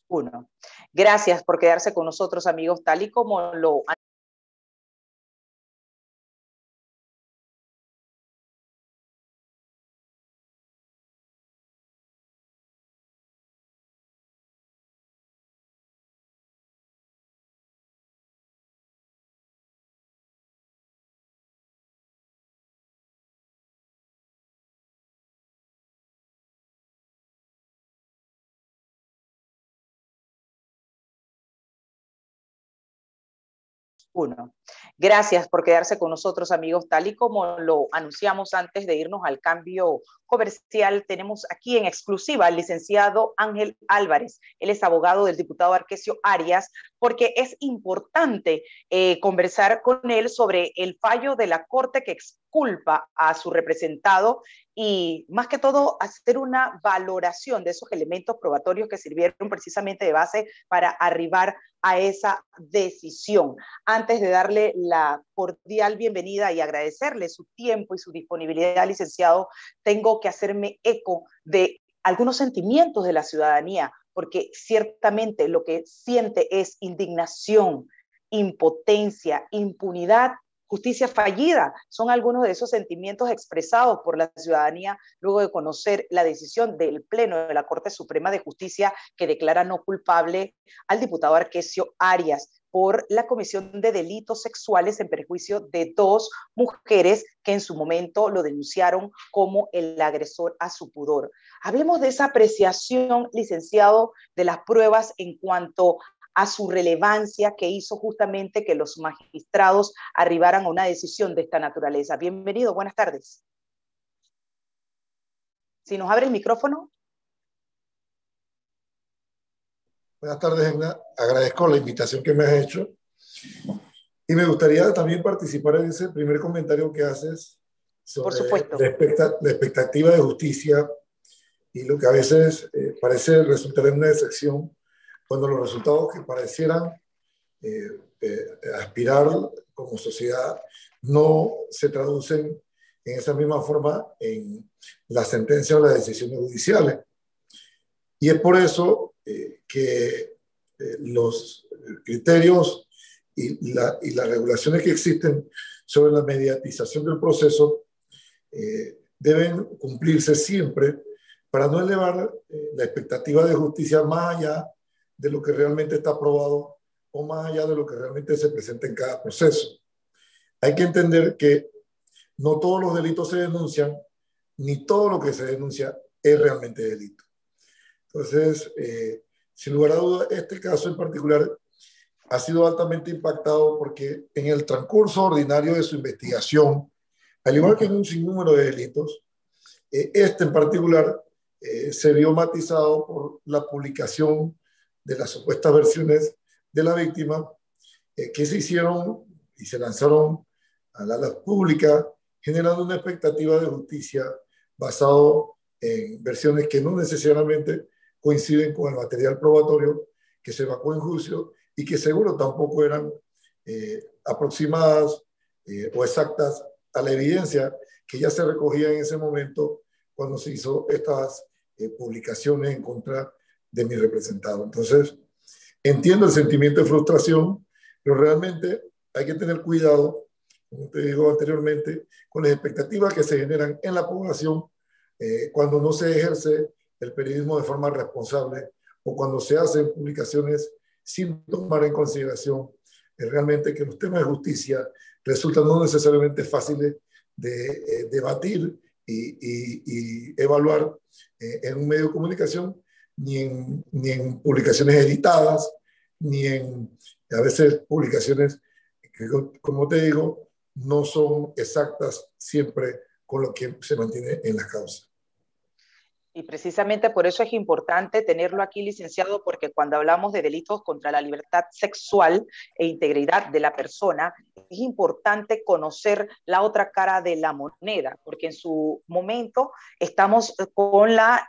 Uno. Gracias por quedarse con nosotros, amigos, tal y como lo Uno. Gracias por quedarse con nosotros, amigos. Tal y como lo anunciamos antes de irnos al cambio comercial, tenemos aquí en exclusiva al licenciado Ángel Álvarez. Él es abogado del diputado Arquesio Arias, porque es importante conversar con él sobre el fallo de la Corte que exculpa a su representado y, más que todo, hacer una valoración de esos elementos probatorios que sirvieron precisamente de base para arribar a esa decisión. Antes de darle la cordial bienvenida y agradecerle su tiempo y su disponibilidad, licenciado, tengo que hacerme eco de algunos sentimientos de la ciudadanía, porque ciertamente lo que siente es indignación, impotencia, impunidad, justicia fallida. Son algunos de esos sentimientos expresados por la ciudadanía luego de conocer la decisión del Pleno de la Corte Suprema de Justicia que declara no culpable al diputado Arquesio Arias por la comisión de delitos sexuales en perjuicio de dos mujeres que en su momento lo denunciaron como el agresor a su pudor. Hablemos de esa apreciación, licenciado, de las pruebas en cuanto a su relevancia que hizo justamente que los magistrados arribaran a una decisión de esta naturaleza. Bienvenido, buenas tardes. Si nos abre el micrófono. Buenas tardes, Egna. Agradezco la invitación que me has hecho. Y me gustaría también participar en ese primer comentario que haces sobre la expectativa de justicia y lo que a veces parece resultar en una decepción cuando los resultados que parecieran aspirar como sociedad no se traducen en esa misma forma en la sentencia o las decisiones judiciales. Y es por eso que los criterios y las regulaciones que existen sobre la mediatización del proceso deben cumplirse siempre para no elevar la expectativa de justicia más allá de lo que realmente está aprobado o más allá de lo que realmente se presenta en cada proceso. Hay que entender que no todos los delitos se denuncian, ni todo lo que se denuncia es realmente delito. Entonces, sin lugar a dudas, este caso en particular ha sido altamente impactado porque en el transcurso ordinario de su investigación, al igual que en un sinnúmero de delitos, este en particular se vio matizado por la publicación de las supuestas versiones de la víctima que se hicieron y se lanzaron a la luz pública, generando una expectativa de justicia basado en versiones que no necesariamente coinciden con el material probatorio que se evacuó en juicio y que seguro tampoco eran aproximadas o exactas a la evidencia que ya se recogía en ese momento cuando se hizo estas publicaciones en contra de mi representado. Entonces, entiendo el sentimiento de frustración, pero realmente hay que tener cuidado, como te digo anteriormente, con las expectativas que se generan en la población cuando no se ejerce el periodismo de forma responsable o cuando se hacen publicaciones sin tomar en consideración realmente que los temas de justicia resultan no necesariamente fáciles de debatir y evaluar en un medio de comunicación, ni en publicaciones editadas, ni en a veces publicaciones que, como te digo, no son exactas siempre con lo que se mantiene en la causa. Y precisamente por eso es importante tenerlo aquí, licenciado, porque cuando hablamos de delitos contra la libertad sexual e integridad de la persona, es importante conocer la otra cara de la moneda, porque en su momento estamos con la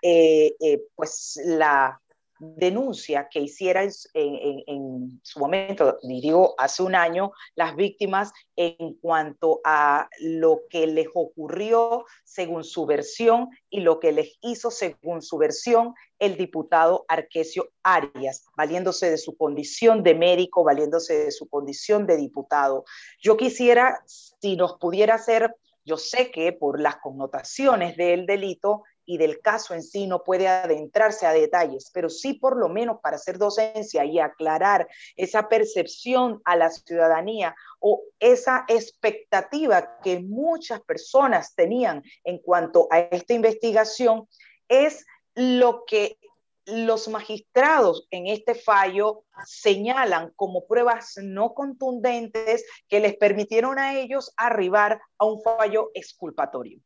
denuncia que hiciera en su momento, digo hace un año, las víctimas en cuanto a lo que les ocurrió según su versión y lo que les hizo según su versión el diputado Arquesio Arias, valiéndose de su condición de médico, valiéndose de su condición de diputado. Yo quisiera, si nos pudiera hacer, yo sé que por las connotaciones del delito y del caso en sí no puede adentrarse a detalles, pero sí por lo menos para hacer docencia y aclarar esa percepción a la ciudadanía o esa expectativa que muchas personas tenían en cuanto a esta investigación, es lo que los magistrados en este fallo señalan como pruebas no contundentes que les permitieron a ellos arribar a un fallo exculpatorio.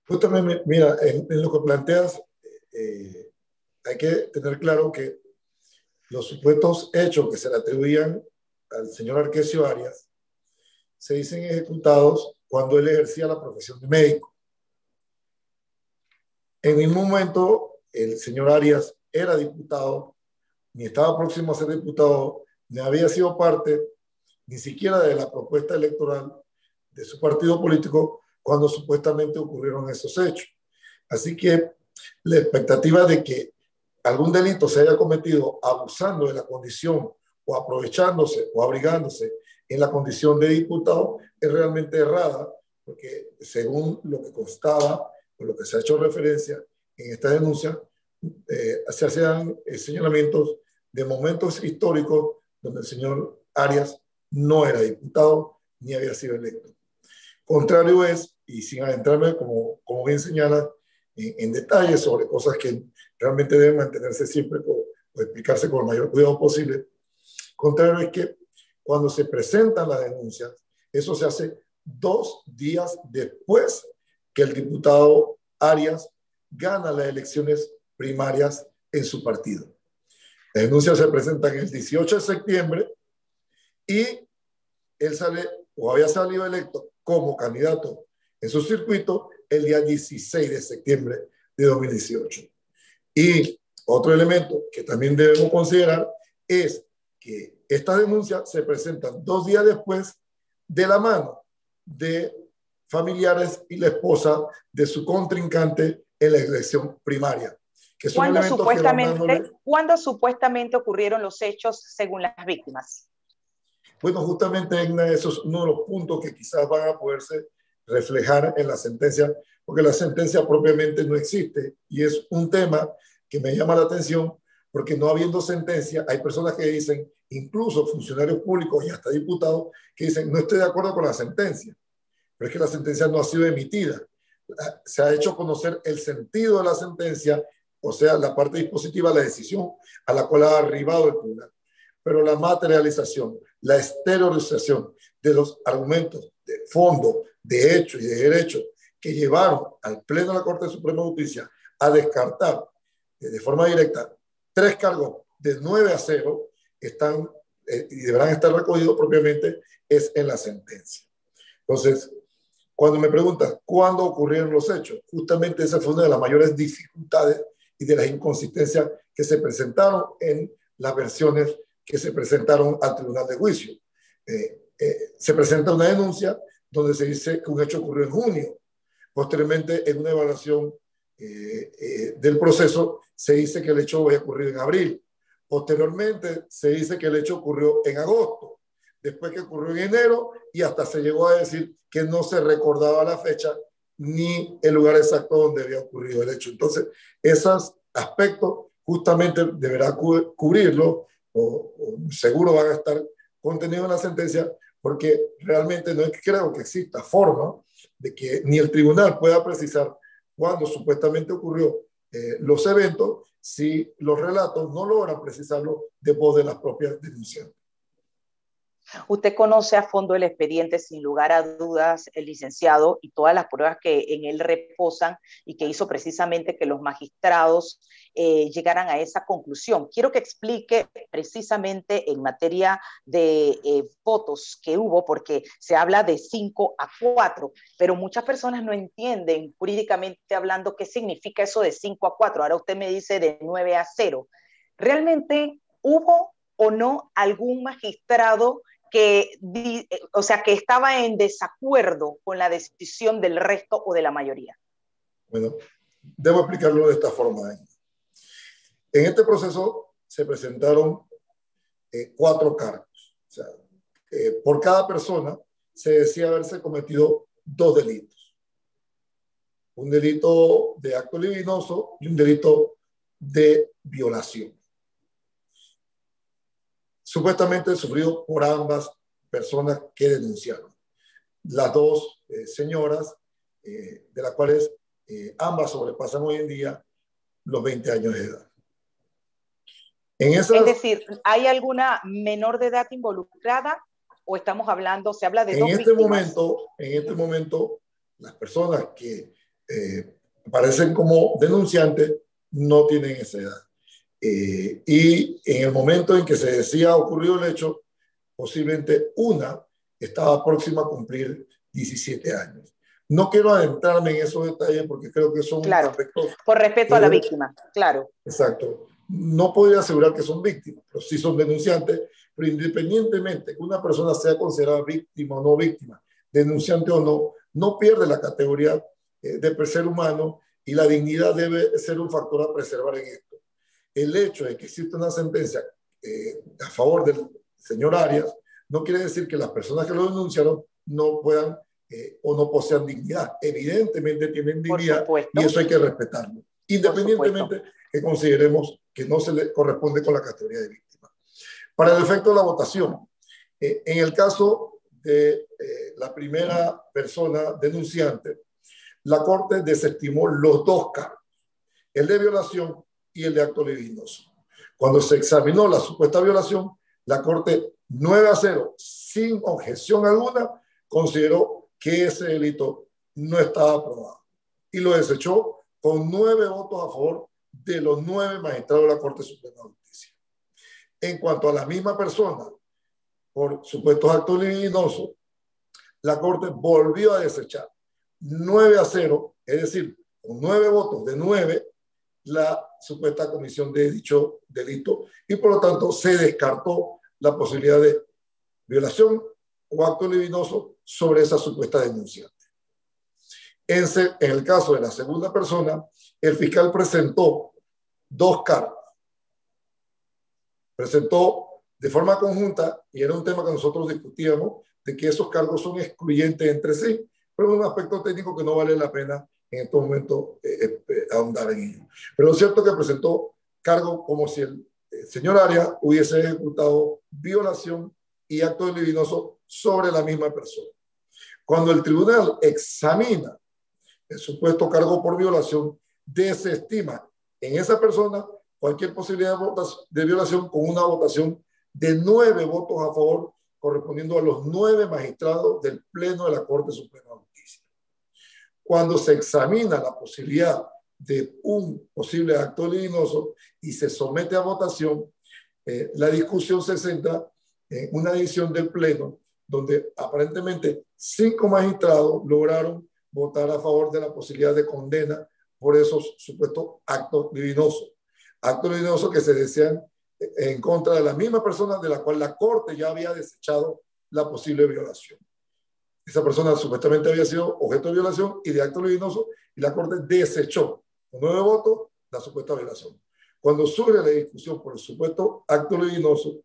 Justamente, mira, en lo que planteas, hay que tener claro que los supuestos hechos que se le atribuían al señor Arquesio Arias se dicen ejecutados cuando él ejercía la profesión de médico. En ningún momento el señor Arias era diputado, ni estaba próximo a ser diputado, ni había sido parte ni siquiera de la propuesta electoral de su partido político cuando supuestamente ocurrieron esos hechos. Así que la expectativa de que algún delito se haya cometido abusando de la condición o aprovechándose o abrigándose en la condición de diputado es realmente errada, porque según lo que constaba o lo que se ha hecho referencia en esta denuncia, se hacían señalamientos de momentos históricos donde el señor Arias no era diputado ni había sido electo. Contrario es, y sin adentrarme, como bien señala, en detalles sobre cosas que realmente deben mantenerse siempre o explicarse con el mayor cuidado posible, contrario es que cuando se presentan las denuncias, eso se hace 2 días después que el diputado Arias gana las elecciones primarias en su partido. Las denuncias se presentan el 18 de septiembre y él sale o había salido electo como candidato en su circuito el día 16 de septiembre de 2018. Y otro elemento que también debemos considerar es que estas denuncias se presentan 2 días después de la mano de familiares y la esposa de su contrincante en la elección primaria. Que son ¿Cuándo supuestamente ocurrieron los hechos según las víctimas? Bueno, justamente eso es uno de los puntos que quizás van a poderse reflejar en la sentencia, porque la sentencia propiamente no existe y es un tema que me llama la atención porque no habiendo sentencia, hay personas que dicen, incluso funcionarios públicos y hasta diputados, que dicen, no estoy de acuerdo con la sentencia, pero es que la sentencia no ha sido emitida. Se ha hecho conocer el sentido de la sentencia, o sea, la parte dispositiva, la decisión a la cual ha arribado el tribunal. Pero la materialización, la exteriorización de los argumentos de fondo, de hecho y de derecho que llevaron al Pleno de la Corte Suprema de Justicia a descartar de forma directa 3 cargos de 9-0 están y deberán estar recogidos propiamente es en la sentencia. Entonces, cuando me preguntas cuándo ocurrieron los hechos, justamente esa fue una de las mayores dificultades y de las inconsistencias que se presentaron en las versiones que se presentaron al tribunal de juicio. Se presenta una denuncia donde se dice que un hecho ocurrió en junio. Posteriormente, en una evaluación del proceso, se dice que el hecho había ocurrido en abril. Posteriormente, se dice que el hecho ocurrió en agosto. Después que ocurrió en enero y hasta se llegó a decir que no se recordaba la fecha ni el lugar exacto donde había ocurrido el hecho. Entonces, esos aspectos justamente deberá cubrirlo o seguro van a estar contenidos en la sentencia, porque realmente no creo que exista forma de que ni el tribunal pueda precisar cuándo supuestamente ocurrió los eventos si los relatos no logran precisarlo de voz de las propias denunciantes. Usted conoce a fondo el expediente, sin lugar a dudas, el licenciado, y todas las pruebas que en él reposan y que hizo precisamente que los magistrados llegaran a esa conclusión. Quiero que explique precisamente en materia de votos que hubo, porque se habla de 5-4, pero muchas personas no entienden jurídicamente hablando qué significa eso de 5-4. Ahora usted me dice de 9-0. ¿Realmente hubo o no algún magistrado que, o sea, que estaba en desacuerdo con la decisión del resto o de la mayoría? Bueno, debo explicarlo de esta forma. En este proceso se presentaron 4 cargos. O sea, por cada persona se decía haberse cometido 2 delitos. Un delito de acto libidinoso y un delito de violación. Supuestamente sufrido por ambas personas que denunciaron. Las 2 señoras, de las cuales ambas sobrepasan hoy en día los 20 años de edad. Es decir, ¿hay alguna menor de edad involucrada o estamos hablando, se habla de 2 víctimas? En este momento, las personas que aparecen como denunciantes no tienen esa edad. Y en el momento en que se decía ocurrido el hecho, posiblemente una estaba próxima a cumplir 17 años. No quiero adentrarme en esos detalles porque creo que son aspectos... Por respeto a la víctima, claro. Exacto. No podría asegurar que son víctimas, pero sí son denunciantes, pero independientemente que una persona sea considerada víctima o no víctima, denunciante o no, no pierde la categoría de ser humano y la dignidad debe ser un factor a preservar en esto. El hecho de que existe una sentencia a favor del señor Arias no quiere decir que las personas que lo denunciaron no puedan o no posean dignidad. Evidentemente tienen dignidad y eso hay que respetarlo, independientemente que consideremos que no se le corresponde con la categoría de víctima. Para el efecto de la votación, en el caso de la primera persona denunciante, la Corte desestimó los 2 cargos, el de violación y el de acto libidinoso. Cuando se examinó la supuesta violación, la Corte 9-0, sin objeción alguna, consideró que ese delito no estaba aprobado y lo desechó con 9 votos a favor de los 9 magistrados de la Corte Suprema de Justicia. En cuanto a la misma persona, por supuestos actos libidinosos, la Corte volvió a desechar 9-0, es decir, con 9 votos de 9, la supuesta comisión de dicho delito y por lo tanto se descartó la posibilidad de violación o acto libidinoso sobre esa supuesta denunciante. En el caso de la segunda persona, el fiscal presentó 2 cargos. Presentó de forma conjunta, y era un tema que nosotros discutíamos, de que esos cargos son excluyentes entre sí, pero es un aspecto técnico que no vale la pena en estos momentos ahondar en ello. Pero lo cierto es que presentó cargo como si el señor Arias hubiese ejecutado violación y acto libidinoso sobre la misma persona. Cuando el tribunal examina el supuesto cargo por violación, desestima en esa persona cualquier posibilidad de violación con una votación de 9 votos a favor, correspondiendo a los 9 magistrados del Pleno de la Corte Suprema de Justicia. Cuando se examina la posibilidad de un posible acto libidinoso y se somete a votación, la discusión se centra en una decisión del Pleno donde aparentemente 5 magistrados lograron votar a favor de la posibilidad de condena por esos supuestos actos libidinosos. Actos libidinosos que se desean en contra de la misma persona de la cual la Corte ya había desechado la posible violación. Esa persona supuestamente había sido objeto de violación y de acto libidinoso y la Corte desechó con 9 votos la supuesta violación. Cuando surge la discusión por el supuesto acto libidinoso,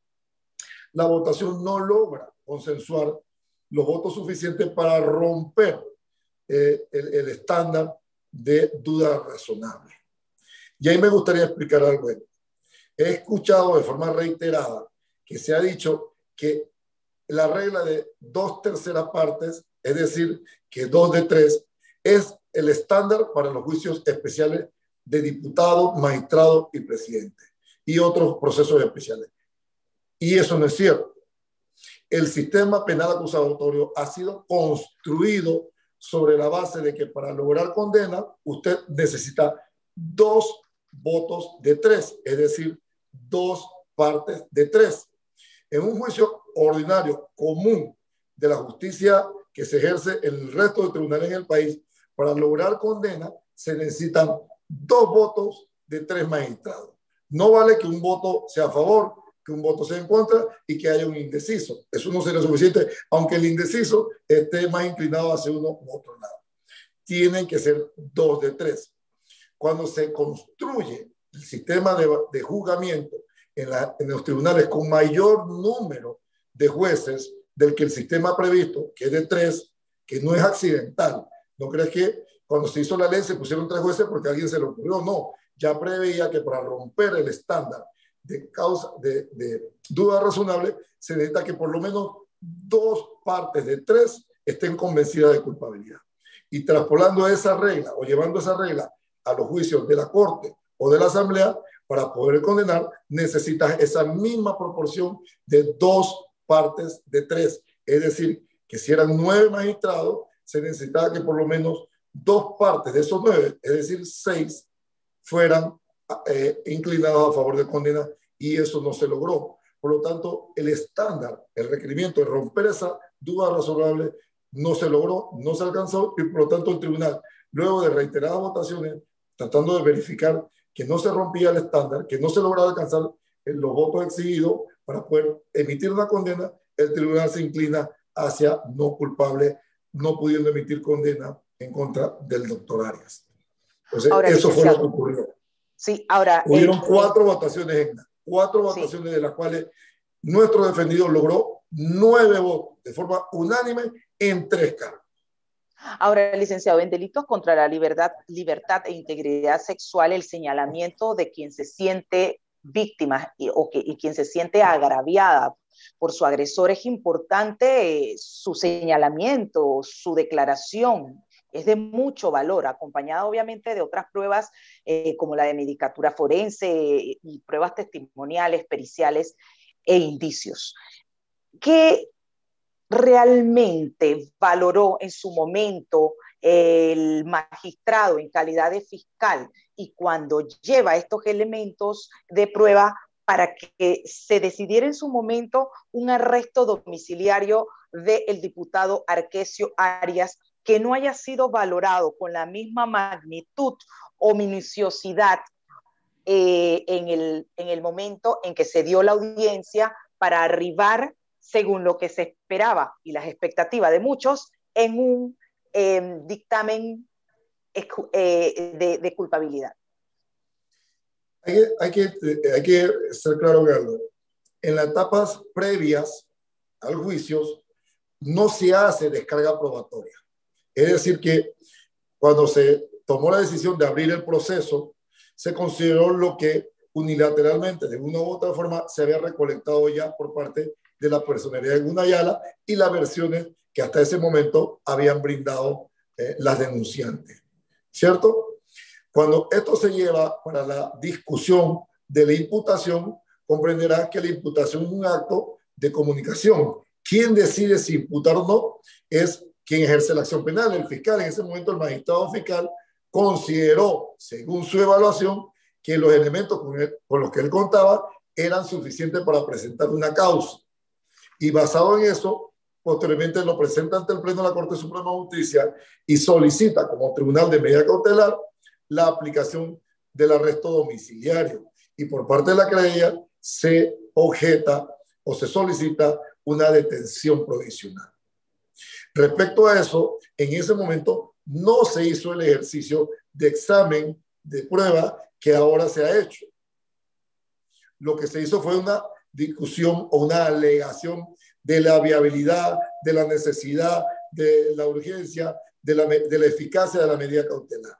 la votación no logra consensuar los votos suficientes para romper el estándar de duda razonable. Y ahí me gustaría explicar algo. He escuchado de forma reiterada que se ha dicho que la regla de 2/3 partes, es decir, que 2 de 3, es el estándar para los juicios especiales de diputados, magistrados y presidentes y otros procesos especiales. Y eso no es cierto. el sistema penal acusatorio ha sido construido sobre la base de que para lograr condena usted necesita 2 votos de 3, es decir, 2 partes de 3. En un juicio ordinario común de la justicia que se ejerce en el resto de tribunales en el país, para lograr condena se necesitan 2 votos de 3 magistrados. No vale que un voto sea a favor, que un voto sea en contra y que haya un indeciso. Eso no sería suficiente, aunque el indeciso esté más inclinado hacia uno u otro lado. Tienen que ser 2 de 3. Cuando se construye el sistema de juzgamiento en los tribunales con mayor número de jueces del que el sistema ha previsto, que es de 3, que no es accidental. ¿No crees que cuando se hizo la ley se pusieron 3 jueces porque a alguien se le ocurrió? No, ya preveía que para romper el estándar de duda razonable se necesita que por lo menos 2 partes de 3 estén convencidas de culpabilidad. Y traspolando esa regla o llevando esa regla a los juicios de la Corte o de la Asamblea, para poder condenar necesitas esa misma proporción de 2 partes de 3. Es decir, que si eran 9 magistrados, se necesitaba que por lo menos 2 partes de esos 9, es decir, 6, fueran inclinados a favor de condena, y eso no se logró. Por lo tanto, el estándar, el requerimiento de romper esa duda razonable no se logró, no se alcanzó, y por lo tanto el tribunal, luego de reiteradas votaciones, tratando de verificar que no se rompía el estándar, que no se lograba alcanzar los votos exigidos para poder emitir una condena, el tribunal se inclina hacia no culpable, no pudiendo emitir condena en contra del doctor Arias. Entonces, ahora, eso fue lo que ocurrió. Sí, ahora... Hubieron 4 votaciones, 4 votaciones, sí, de las cuales nuestro defendido logró 9 votos de forma unánime en 3 cargos. Ahora, licenciado, en delitos contra la libertad e integridad sexual, el señalamiento de quien se siente víctima y quien se siente agraviada por su agresor es importante, su señalamiento, su declaración. Es de mucho valor, acompañada obviamente de otras pruebas como la de medicatura forense y pruebas testimoniales, periciales e indicios. ¿Qué realmente valoró en su momento el magistrado en calidad de fiscal y cuando lleva estos elementos de prueba para que se decidiera en su momento un arresto domiciliario del diputado Arquesio Arias, que no haya sido valorado con la misma magnitud o minuciosidad en el momento en que se dio la audiencia para arribar, según lo que se esperaba y las expectativas de muchos, en un dictamen de culpabilidad? Hay que ser claro en algo. En las etapas previas al juicio no se hace descarga probatoria. Es decir, que cuando se tomó la decisión de abrir el proceso, se consideró lo que unilateralmente, de una u otra forma, se había recolectado ya por parte de la personería de Gunayala y las versiones que hasta ese momento habían brindado las denunciantes. ¿Cierto? Cuando esto se lleva para la discusión de la imputación, comprenderás que la imputación es un acto de comunicación. Quien decide si imputar o no es quien ejerce la acción penal, el fiscal. En ese momento el magistrado fiscal consideró, según su evaluación, que los elementos con los que él contaba eran suficientes para presentar una causa. Y basado en eso, posteriormente lo presenta ante el Pleno de la Corte Suprema de Justicia y solicita como tribunal de medida cautelar la aplicación del arresto domiciliario. Y por parte de la querella se objeta o se solicita una detención provisional. Respecto a eso, en ese momento no se hizo el ejercicio de examen de prueba que ahora se ha hecho. Lo que se hizo fue una discusión o una alegación de la viabilidad, de la necesidad, de la urgencia, de la eficacia de la medida cautelar.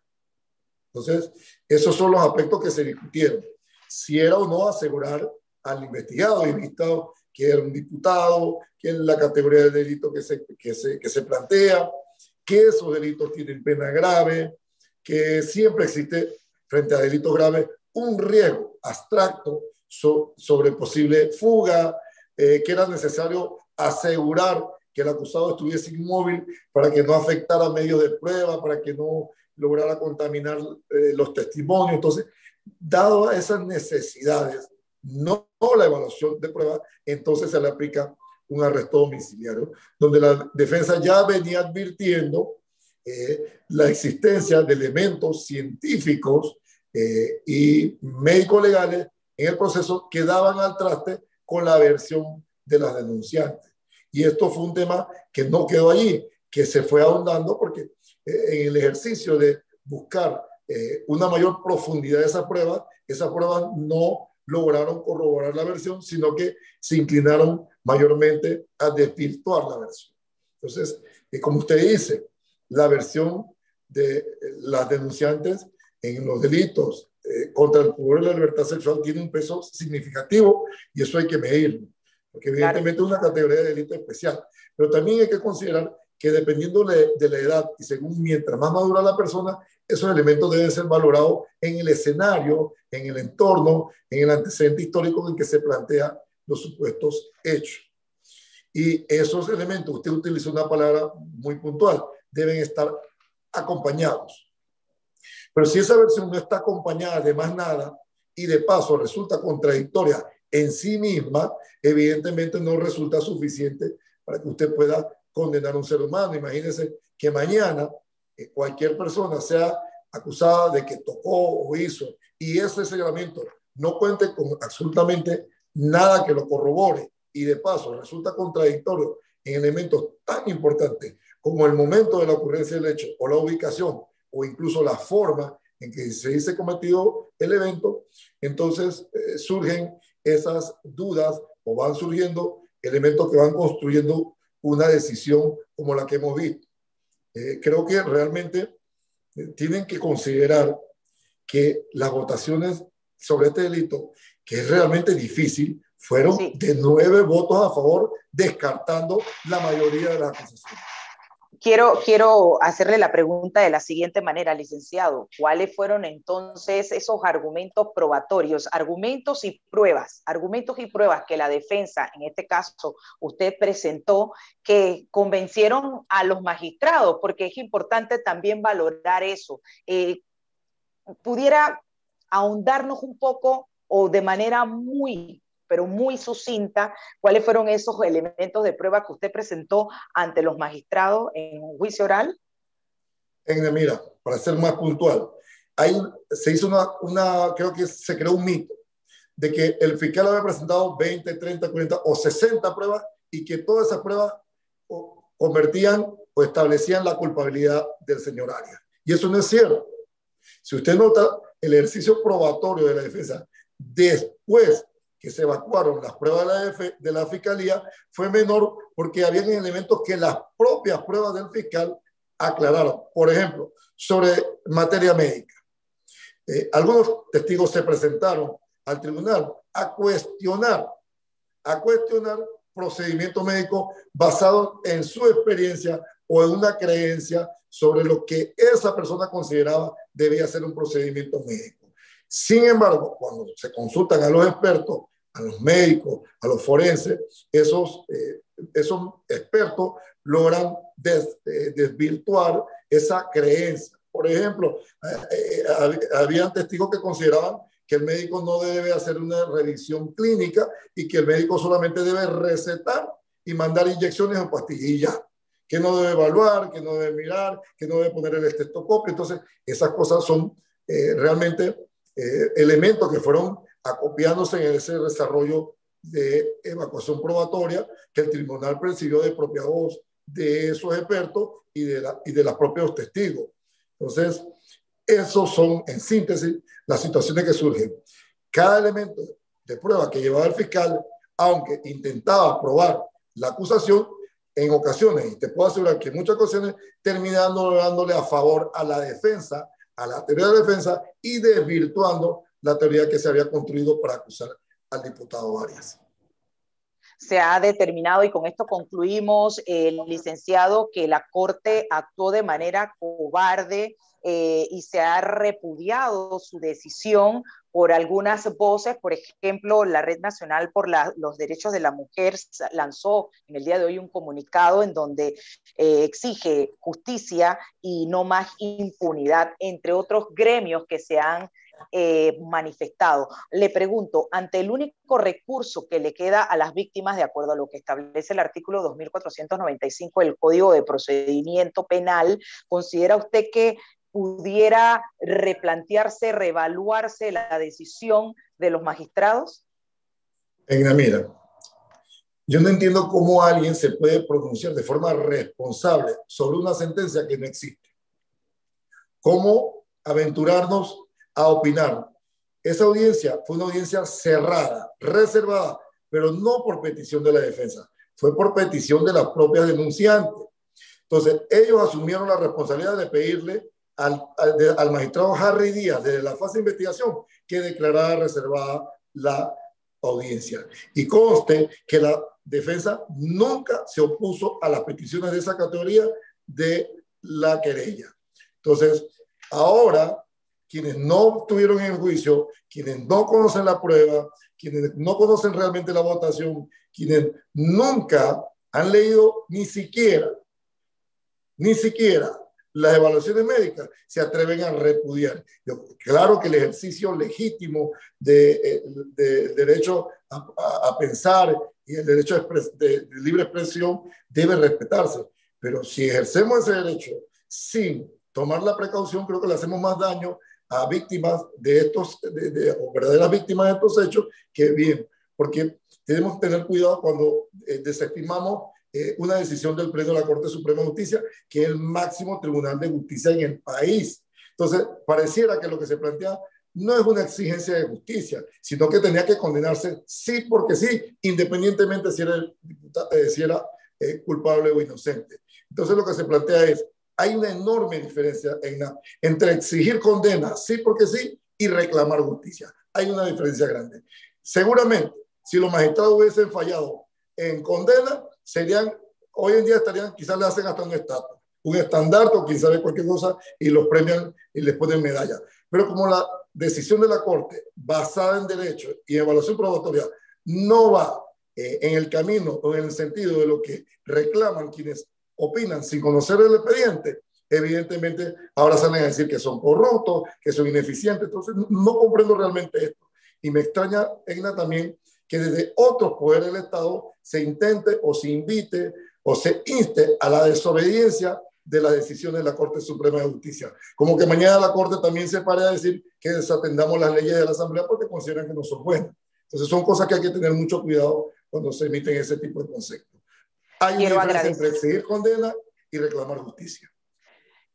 Entonces, esos son los aspectos que se discutieron. Si era o no asegurar al investigado y visto que era un diputado, que es la categoría de delito que se plantea, que esos delitos tienen pena grave, que siempre existe frente a delitos graves un riesgo abstracto sobre posible fuga, que era necesario asegurar que el acusado estuviese inmóvil para que no afectara medios de prueba, para que no lograra contaminar los testimonios. Entonces, dado esas necesidades, no la evaluación de prueba, entonces se le aplica un arresto domiciliario, donde la defensa ya venía advirtiendo la existencia de elementos científicos y médico-legales en el proceso que daban al traste con la versión de las denunciantes. Y esto fue un tema que no quedó allí, que se fue ahondando porque en el ejercicio de buscar una mayor profundidad de esas pruebas no lograron corroborar la versión, sino que se inclinaron mayormente a desvirtuar la versión. Entonces, como usted dice, la versión de las denunciantes en los delitos contra el pudor y la libertad sexual tiene un peso significativo y eso hay que medirlo, porque evidentemente es una categoría de delito especial, pero también hay que considerar que dependiendo de la edad y según mientras más madura la persona, esos elementos deben ser valorados en el escenario, en el entorno, en el antecedente histórico en que se plantean los supuestos hechos. Y esos elementos, usted utilizó una palabra muy puntual, deben estar acompañados. Pero si esa versión no está acompañada de más nada y de paso resulta contradictoria en sí misma, evidentemente no resulta suficiente para que usted pueda condenar a un ser humano. Imagínense que mañana cualquier persona sea acusada de que tocó o hizo y ese señalamiento no cuente con absolutamente nada que lo corrobore y de paso resulta contradictorio en elementos tan importantes como el momento de la ocurrencia del hecho o la ubicación o incluso la forma en que se dice cometido el evento, entonces surgen esas dudas o van surgiendo elementos que van construyendo una decisión como la que hemos visto. Creo que realmente tienen que considerar que las votaciones sobre este delito, que es realmente difícil, fueron de 9 votos a favor, descartando la mayoría de las acusaciones. Quiero hacerle la pregunta de la siguiente manera, licenciado. ¿Cuáles fueron entonces esos argumentos probatorios, argumentos y pruebas que la defensa, en este caso usted presentó, que convencieron a los magistrados? Porque es importante también valorar eso. ¿Pudiera ahondarnos un poco o de manera pero muy sucinta, cuáles fueron esos elementos de prueba que usted presentó ante los magistrados en un juicio oral? Mira, para ser más puntual, se hizo creo que se creó un mito de que el fiscal había presentado 20, 30, 40 o 60 pruebas y que todas esas pruebas convertían o establecían la culpabilidad del señor Arias. Y eso no es cierto. Si usted nota, el ejercicio probatorio de la defensa después que se evacuaron las pruebas de la fiscalía fue menor porque habían elementos que las propias pruebas del fiscal aclararon. Por ejemplo, sobre materia médica. Algunos testigos se presentaron al tribunal a cuestionar procedimientos médicos basados en su experiencia o en una creencia sobre lo que esa persona consideraba debía ser un procedimiento médico. Sin embargo, cuando se consultan a los expertos, a los médicos, a los forenses, esos expertos logran desvirtuar esa creencia. Por ejemplo, habían testigos que consideraban que el médico no debe hacer una revisión clínica y que el médico solamente debe recetar y mandar inyecciones o pastillas, que no debe evaluar, que no debe mirar, que no debe poner el estetoscopio. Entonces, esas cosas son realmente elementos que fueron acopiándose en ese desarrollo de evacuación probatoria que el tribunal percibió de propia voz de esos expertos y de los propios testigos. Entonces, esos son, en síntesis, las situaciones que surgen. Cada elemento de prueba que llevaba el fiscal, aunque intentaba probar la acusación, en ocasiones, y te puedo asegurar que en muchas ocasiones, terminando dándole a favor a la defensa, a la teoría de defensa, y desvirtuando la teoría que se había construido para acusar al diputado Arias. Se ha determinado, y con esto concluimos, licenciado, que la Corte actuó de manera cobarde y se ha repudiado su decisión por algunas voces. Por ejemplo, la Red Nacional por los Derechos de la Mujer lanzó en el día de hoy un comunicado en donde exige justicia y no más impunidad, entre otros gremios que se han manifestado. Le pregunto, ante el único recurso que le queda a las víctimas, de acuerdo a lo que establece el artículo 2495 del Código de Procedimiento Penal, ¿considera usted que pudiera replantearse, reevaluarse la decisión de los magistrados? Mira, yo no entiendo cómo alguien se puede pronunciar de forma responsable sobre una sentencia que no existe. ¿Cómo aventurarnos a opinar? Esa audiencia fue una audiencia cerrada, reservada, pero no por petición de la defensa, fue por petición de las propias denunciantes. Entonces, ellos asumieron la responsabilidad de pedirle al magistrado Harry Díaz, desde la fase de investigación, que declarara reservada la audiencia. Y conste que la defensa nunca se opuso a las peticiones de esa categoría de la querella. Entonces, ahora, quienes no estuvieron en el juicio, quienes no conocen la prueba, quienes no conocen realmente la votación, quienes nunca han leído ni siquiera las evaluaciones médicas, se atreven a repudiar. Claro que el ejercicio legítimo de derecho a pensar y el derecho de libre expresión debe respetarse, pero si ejercemos ese derecho sin tomar la precaución, creo que le hacemos más daño a víctimas de estos, o verdaderas víctimas de estos hechos, que bien, porque tenemos que tener cuidado cuando desestimamos una decisión del Pleno de la Corte Suprema de Justicia, que es el máximo tribunal de justicia en el país. Entonces, pareciera que lo que se plantea no es una exigencia de justicia, sino que tenía que condenarse sí porque sí, independientemente si era culpable o inocente. Entonces, lo que se plantea es, hay una enorme diferencia entre exigir condena sí porque sí y reclamar justicia. Hay una diferencia grande. Seguramente, si los magistrados hubiesen fallado en condena, hoy en día quizás le hacen hasta un estandarte o quien sabe cualquier cosa y los premian y les ponen medalla. Pero como la decisión de la Corte, basada en derecho y evaluación probatoria, no va en el camino o en el sentido de lo que reclaman quienes opinan sin conocer el expediente, evidentemente ahora salen a decir que son corruptos, que son ineficientes. Entonces no comprendo realmente esto. Y me extraña, Egna, también que desde otros poderes del Estado se intente o se invite o se inste a la desobediencia de las decisiones de la Corte Suprema de Justicia. Como que mañana la Corte también se pare a decir que desatendamos las leyes de la Asamblea porque consideran que no son buenas. Entonces son cosas que hay que tener mucho cuidado cuando se emiten ese tipo de conceptos. Hay una diferencia entre exigir condena y reclamar justicia.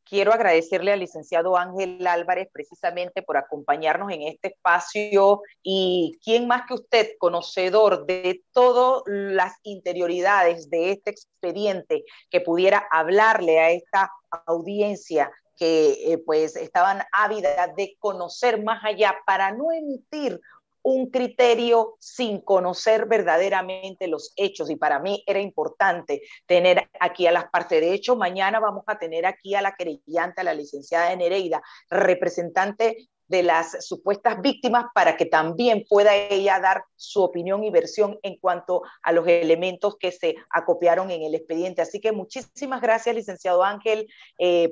Quiero agradecerle al licenciado Ángel Álvarez precisamente por acompañarnos en este espacio, y quién más que usted, conocedor de todas las interioridades de este expediente, que pudiera hablarle a esta audiencia que pues estaban ávidas de conocer más allá para no emitir un criterio sin conocer verdaderamente los hechos. Y para mí era importante tener aquí a las partes. De hecho, mañana vamos a tener aquí a la querellante, a la licenciada Nereida, representante de las supuestas víctimas, para que también pueda ella dar su opinión y versión en cuanto a los elementos que se acopiaron en el expediente. Así que muchísimas gracias, licenciado Ángel,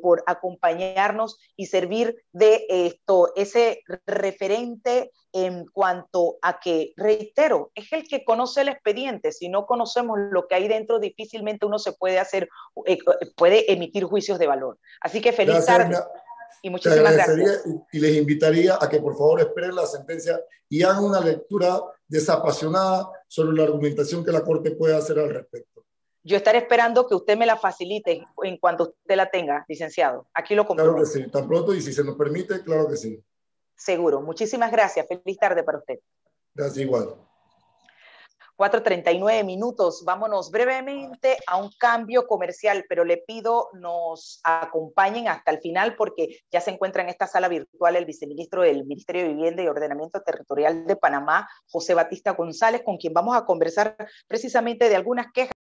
por acompañarnos y servir de ese referente en cuanto a que, reitero, es el que conoce el expediente. Si no conocemos lo que hay dentro, difícilmente uno se puede puede emitir juicios de valor. Así que feliz tarde. Y muchísimas gracias. Y les invitaría a que por favor esperen la sentencia y hagan una lectura desapasionada sobre la argumentación que la Corte puede hacer al respecto. Yo estaré esperando que usted me la facilite en cuanto usted la tenga, licenciado. Aquí lo comprometo. Claro que sí, tan pronto, y si se nos permite, claro que sí. Seguro. Muchísimas gracias. Feliz tarde para usted. Gracias, igual. 4:39 minutos. Vámonos brevemente a un cambio comercial, pero le pido nos acompañen hasta el final, porque ya se encuentra en esta sala virtual el viceministro del Ministerio de Vivienda y Ordenamiento Territorial de Panamá, José Batista González, con quien vamos a conversar precisamente de algunas quejas